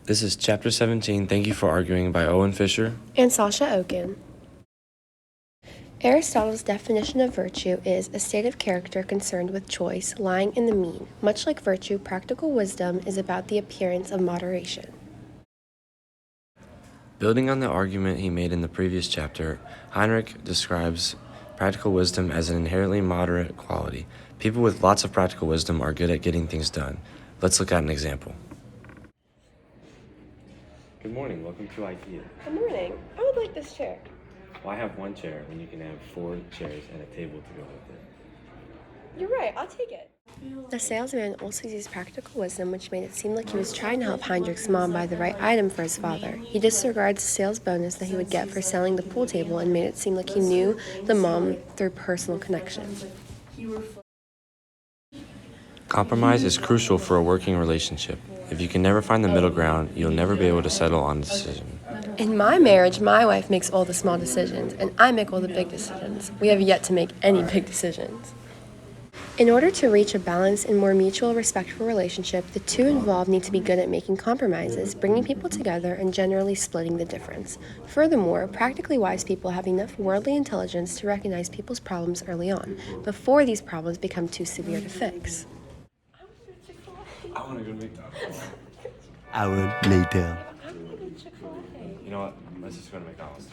This is Chapter 17, Thank You for Arguing by Owen Fisher and Sasha Oken. Aristotle's definition of virtue is a state of character concerned with choice, lying in the mean. Much like virtue, practical wisdom is about the appearance of moderation. Building on the argument he made in the previous chapter, Heinrichs describes practical wisdom as an inherently moderate quality. People with lots of practical wisdom are good at getting things done. Let's look at an example. Good morning, welcome to IKEA. Good morning. I would like this chair. Why have one chair when you can have 4 chairs and a table to go with it? You're right, I'll take it. The salesman also used practical wisdom, which made it seem like he was trying to help Heinrichs' mom buy the right item for his father. He disregards the sales bonus that he would get for selling the pool table and made it seem like he knew the mom through personal connection. Compromise is crucial for a working relationship. If you can never find the middle ground, you'll never be able to settle on a decision. In my marriage, my wife makes all the small decisions, and I make all the big decisions. We have yet to make any big decisions. In order to reach a balanced and more mutual, respectful relationship, the two involved need to be good at making compromises, bringing people together, and generally splitting the difference. Furthermore, practically wise people have enough worldly intelligence to recognize people's problems early on, before these problems become too severe to fix. I want to go to McDonald's. Hour later. You know what? Let's just go to McDonald's.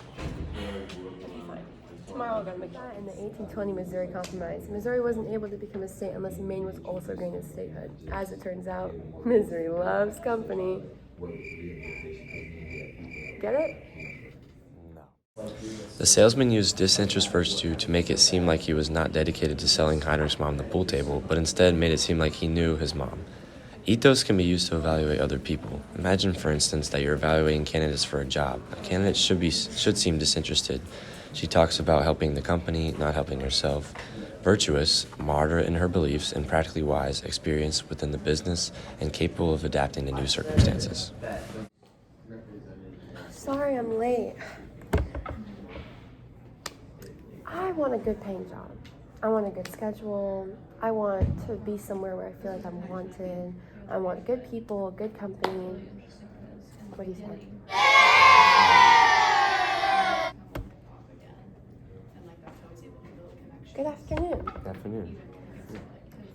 Tomorrow I'll go to McDonald's. In the 1820 Missouri Compromise, Missouri wasn't able to become a state unless Maine was also granted statehood. As it turns out, Missouri loves company. Get it? The salesman used disinterest virtue to make it seem like he was not dedicated to selling Heinrich's mom the pool table, but instead made it seem like he knew his mom. Ethos can be used to evaluate other people. Imagine, for instance, that you're evaluating candidates for a job. A candidate should seem disinterested. She talks about helping the company, not helping herself. Virtuous, moderate in her beliefs, and practically wise, experienced within the business, and capable of adapting to new circumstances. Sorry I'm late. I want a good paying job. I want a good schedule. I want to be somewhere where I feel like I'm wanted. I want good people, good company. What do you say? Good afternoon. Good afternoon.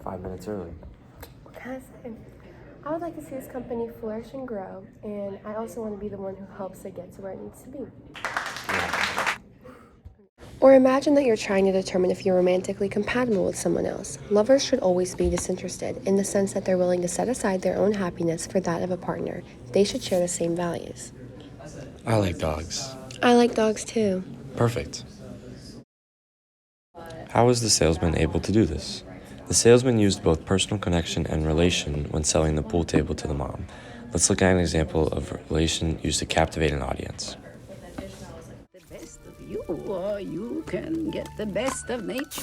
5 minutes early. What can I say? I would like to see this company flourish and grow, and I also want to be the one who helps it get to where it needs to be. Or imagine that you're trying to determine if you're romantically compatible with someone else. Lovers should always be disinterested, in the sense that they're willing to set aside their own happiness for that of a partner. They should share the same values. I like dogs. I like dogs too. Perfect. How was the salesman able to do this? The salesman used both personal connection and relation when selling the pool table to the mom. Let's look at an example of relation used to captivate an audience. The best of you, or you can get the best of nature.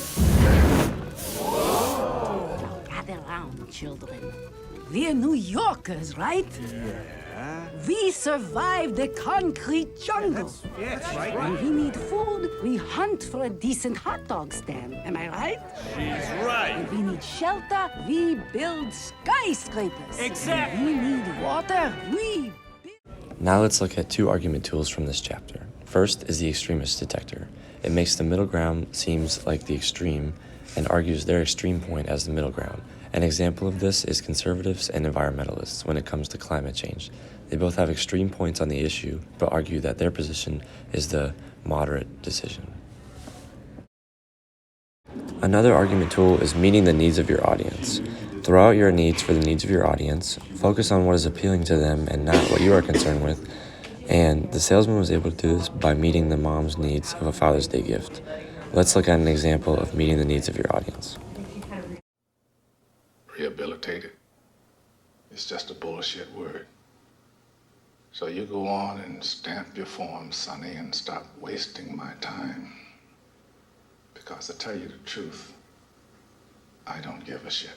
Gather round, children. We're New Yorkers, right? Yeah. We survived the concrete jungle. That's right. When we need food, we hunt for a decent hot dog stand. Am I right? She's right. When we need shelter, we build skyscrapers. Exactly. When we need water, we build... Now let's look at 2 argument tools from this chapter. First is the extremist detector. It makes the middle ground seems like the extreme and argues their extreme point as the middle ground. An example of this is conservatives and environmentalists when it comes to climate change. They both have extreme points on the issue, but argue that their position is the moderate decision. Another argument tool is meeting the needs of your audience. Throw out your needs for the needs of your audience, focus on what is appealing to them and not what you are concerned with, and the salesman was able to do this by meeting the mom's needs of a Father's Day gift. Let's look at an example of meeting the needs of your audience. Rehabilitated. It's just a bullshit word. So you go on and stamp your form, Sonny, and stop wasting my time. Because to tell you the truth, I don't give a shit.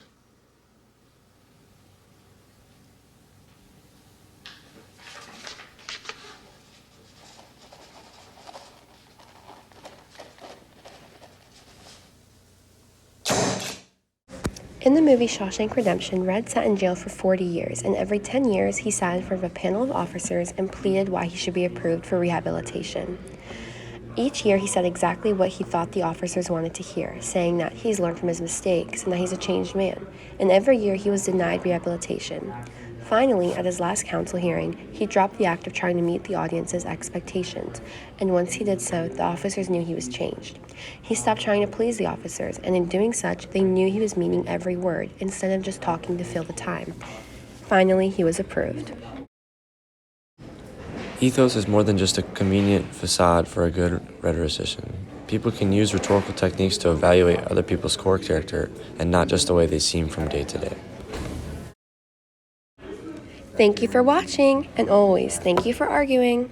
In the movie Shawshank Redemption, Red sat in jail for 40 years, and every 10 years he sat in front of a panel of officers and pleaded why he should be approved for rehabilitation. Each year he said exactly what he thought the officers wanted to hear, saying that he's learned from his mistakes and that he's a changed man, and every year he was denied rehabilitation. Finally, at his last council hearing, he dropped the act of trying to meet the audience's expectations, and once he did so, the officers knew he was changed. He stopped trying to please the officers, and in doing such, they knew he was meaning every word, instead of just talking to fill the time. Finally, he was approved. Ethos is more than just a convenient facade for a good rhetorician. People can use rhetorical techniques to evaluate other people's core character and not just the way they seem from day to day. Thank you for watching, and always, thank you for arguing.